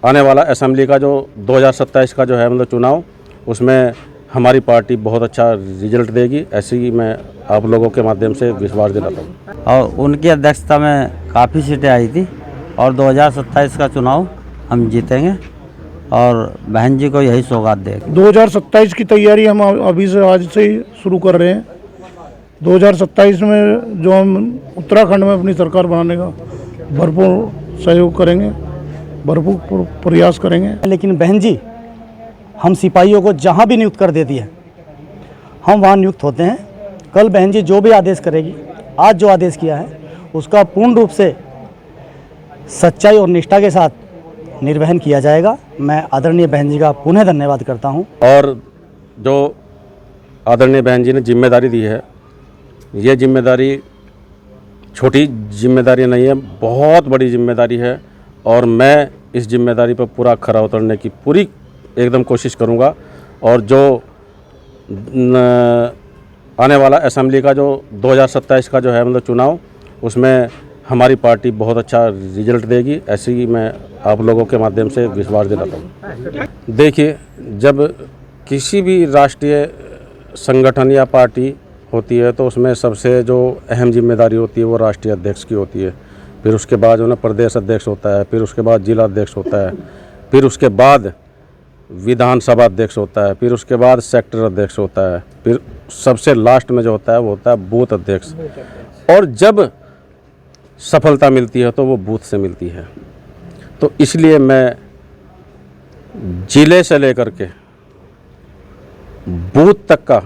आने वाला असेंबली का जो 2027 का जो है मतलब चुनाव, उसमें हमारी पार्टी बहुत अच्छा रिजल्ट देगी, ऐसी ही मैं आप लोगों के माध्यम से विश्वास दिलाता हूँ। और उनकी अध्यक्षता में काफ़ी सीटें आई थी और 2027 का चुनाव हम जीतेंगे और बहन जी को यही सौगात देंगे। 2027 की तैयारी हम अभी से आज से ही शुरू कर रहे हैं। 2027 में जो हम उत्तराखंड में अपनी सरकार बनाने का भरपूर सहयोग करेंगे, भरपूर प्रयास करेंगे। लेकिन बहन जी हम सिपाहियों को जहां भी नियुक्त कर देती है हम वहां नियुक्त होते हैं। कल बहन जी जो भी आदेश करेगी, आज जो आदेश किया है उसका पूर्ण रूप से सच्चाई और निष्ठा के साथ निर्वहन किया जाएगा। मैं आदरणीय बहन जी का पुनः धन्यवाद करता हूं। और जो आदरणीय बहन जी ने जिम्मेदारी दी है, ये जिम्मेदारी छोटी जिम्मेदारी नहीं है, बहुत बड़ी जिम्मेदारी है और मैं इस जिम्मेदारी पर पूरा खरा उतरने की पूरी एकदम कोशिश करूंगा। और जो आने वाला असेंबली का जो 2027 का जो है मतलब चुनाव, उसमें हमारी पार्टी बहुत अच्छा रिजल्ट देगी, ऐसी ही मैं आप लोगों के माध्यम से विश्वास दिलाता हूँ। देखिए, जब किसी भी राष्ट्रीय संगठन या पार्टी होती है तो उसमें सबसे जो अहम जिम्मेदारी होती है वो राष्ट्रीय अध्यक्ष की होती है। फिर उसके बाद जो ना प्रदेश अध्यक्ष होता है, फिर उसके बाद जिला अध्यक्ष होता है, फिर उसके बाद विधानसभा अध्यक्ष होता है, फिर उसके बाद सेक्टर अध्यक्ष होता है, फिर सबसे लास्ट में जो होता है वो होता है बूथ अध्यक्ष। और जब सफलता मिलती है तो वो बूथ से मिलती है। तो इसलिए मैं जिले से लेकर के बूथ तक का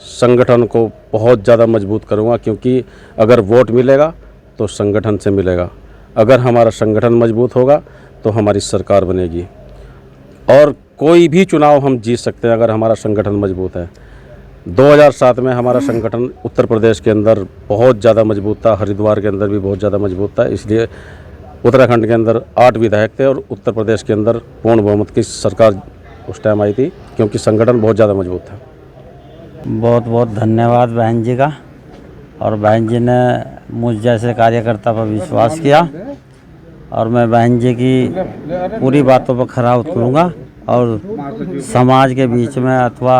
संगठन को बहुत ज़्यादा मजबूत करूँगा, क्योंकि अगर वोट मिलेगा तो संगठन से मिलेगा। अगर हमारा संगठन मजबूत होगा तो हमारी सरकार बनेगी और कोई भी चुनाव हम जीत सकते हैं अगर हमारा संगठन मजबूत है। 2007 में हमारा संगठन उत्तर प्रदेश के अंदर बहुत ज़्यादा मजबूत था, हरिद्वार के अंदर भी बहुत ज़्यादा मजबूत था, इसलिए उत्तराखंड के अंदर 8 विधायक थे और उत्तर प्रदेश के अंदर पूर्ण बहुमत की सरकार उस टाइम आई थी, क्योंकि संगठन बहुत ज़्यादा मजबूत था। बहुत बहुत धन्यवाद बहन जी का। और बहन जी ने मुझ जैसे कार्यकर्ता पर विश्वास किया और मैं बहन जी की पूरी बातों पर खरा उतरूँगा और समाज के बीच में अथवा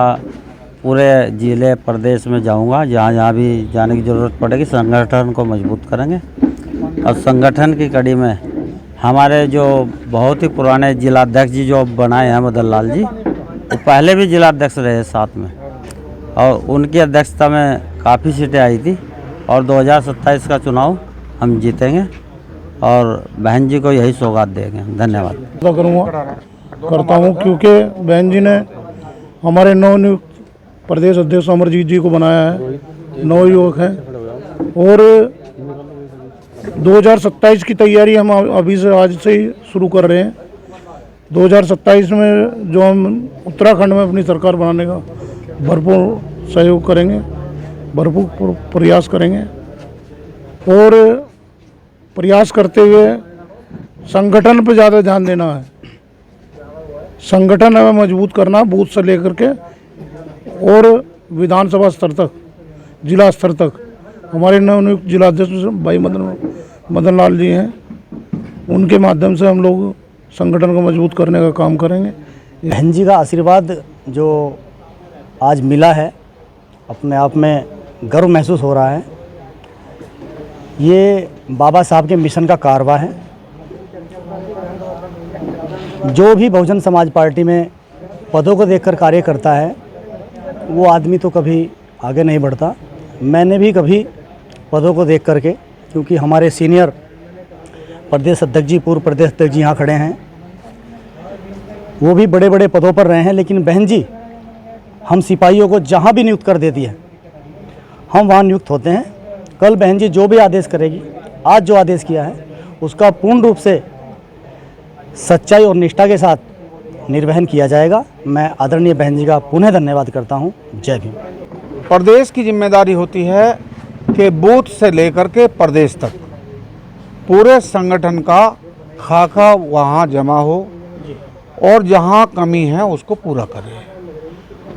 पूरे जिले प्रदेश में जाऊंगा, जहाँ जहाँ भी जाने की ज़रूरत पड़ेगी। संगठन को मजबूत करेंगे और संगठन की कड़ी में हमारे जो बहुत ही पुराने जिलाध्यक्ष जी जो बनाए हैं मदन लाल जी, वो पहले भी जिलाध्यक्ष रहे साथ में और उनकी अध्यक्षता में काफ़ी सीटें आई थी और 2027 का चुनाव हम जीतेंगे और बहन जी को यही सौगात देंगे। धन्यवाद करता हूँ, क्योंकि बहन जी ने हमारे नवनियुक्त प्रदेश अध्यक्ष अमरजीत जी को बनाया है, नवयुवक हैं। और 2027 की तैयारी हम अभी से आज से ही शुरू कर रहे हैं। 2027 में जो हम उत्तराखंड में अपनी सरकार बनाने का भरपूर सहयोग करेंगे, भरपूर प्रयास करेंगे और प्रयास करते हुए संगठन पर ज़्यादा ध्यान देना है। संगठन हमें मजबूत करना, बूथ से लेकर के और विधानसभा स्तर तक, जिला स्तर तक। हमारे नवनियुक्त जिलाध्यक्ष भाई मदन लाल जी हैं, उनके माध्यम से हम लोग संगठन को मजबूत करने का काम करेंगे। बहन जी का आशीर्वाद जो आज मिला है, अपने आप में गर्व महसूस हो रहा है। ये बाबा साहब के मिशन का कारवा है। जो भी बहुजन समाज पार्टी में पदों को देखकर कार्य करता है वो आदमी तो कभी आगे नहीं बढ़ता। मैंने भी कभी पदों को देख करके, क्योंकि हमारे सीनियर प्रदेश अध्यक्ष जी, पूर्व प्रदेश अध्यक्ष जी यहाँ खड़े हैं, वो भी बड़े बड़े पदों पर रहे हैं। लेकिन बहन जी हम सिपाहियों को जहाँ भी नियुक्त कर देती है हम वहाँ नियुक्त होते हैं। कल बहन जी जो भी आदेश करेगी, आज जो आदेश किया है उसका पूर्ण रूप से सच्चाई और निष्ठा के साथ निर्वहन किया जाएगा। मैं आदरणीय बहन जी का पुनः धन्यवाद करता हूं। जय भीम। प्रदेश की जिम्मेदारी होती है कि बूथ से लेकर के प्रदेश तक पूरे संगठन का खाका वहाँ जमा हो और जहाँ कमी है उसको पूरा करें।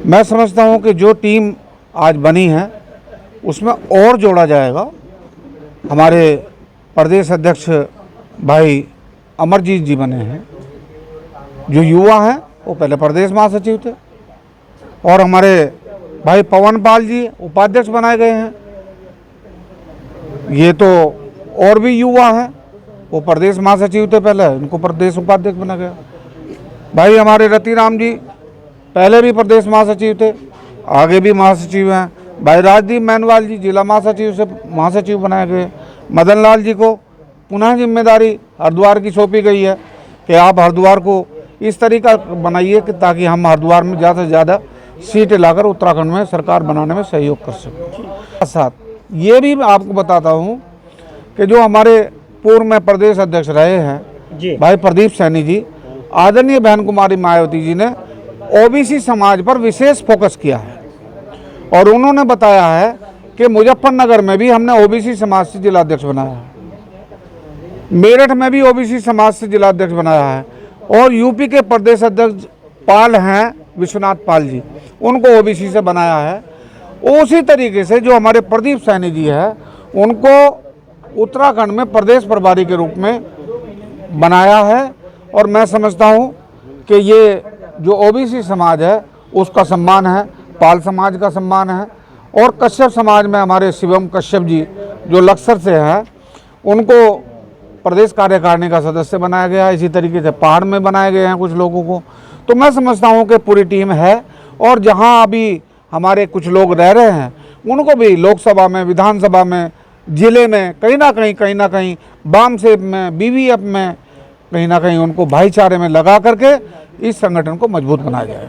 मैं समझता हूँ कि जो टीम आज बनी है उसमें और जोड़ा जाएगा। हमारे प्रदेश अध्यक्ष भाई अमरजीत जी बने हैं, जो युवा हैं वो पहले प्रदेश महासचिव थे, और हमारे भाई पवन पाल जी उपाध्यक्ष बनाए गए हैं। ये तो और भी युवा हैं, वो प्रदेश महासचिव थे पहले, इनको प्रदेश उपाध्यक्ष बना गया। भाई हमारे रतिराम जी पहले भी प्रदेश महासचिव थे, आगे भी महासचिव हैं। भाई राजदीप मैनवाल जी जिला महासचिव से महासचिव बनाए गए। मदन लाल जी को पुनः जिम्मेदारी हरिद्वार की सौंपी गई है कि आप हरिद्वार को इस तरीका बनाइए कि ताकि हम हरिद्वार में ज़्यादा से ज़्यादा सीटें लाकर उत्तराखंड में सरकार बनाने में सहयोग कर सकें। साथ ये भी आपको बताता हूँ कि जो हमारे पूर्व में प्रदेश अध्यक्ष रहे हैं भाई प्रदीप सैनी जी, आदरणीय बहन कुमारी मायावती जी ने ओबीसी समाज पर विशेष फोकस किया है, और उन्होंने बताया है कि मुजफ्फरनगर में भी हमने ओबीसी समाज से जिलाध्यक्ष बनाया है, मेरठ में भी ओबीसी समाज से जिलाध्यक्ष बनाया है, और यूपी के प्रदेश अध्यक्ष पाल हैं विश्वनाथ पाल जी, उनको ओबीसी से बनाया है। उसी तरीके से जो हमारे प्रदीप सैनी जी है उनको उत्तराखंड में प्रदेश प्रभारी के रूप में बनाया है, और मैं समझता हूँ कि ये जो ओबीसी समाज है उसका सम्मान है, पाल समाज का सम्मान है, और कश्यप समाज में हमारे शिवम कश्यप जी जो लक्सर से हैं उनको प्रदेश कार्यकारिणी का सदस्य बनाया गया है। इसी तरीके से पहाड़ में बनाए गए हैं कुछ लोगों को। तो मैं समझता हूँ कि पूरी टीम है, और जहाँ अभी हमारे कुछ लोग रह रहे हैं उनको भी लोकसभा में, विधानसभा में, जिले में कहीं ना कहीं बाम सेप में, बीवीएफ में कहीं ना कहीं उनको भाईचारे में लगा करके इस संगठन को मजबूत बनाया जाए।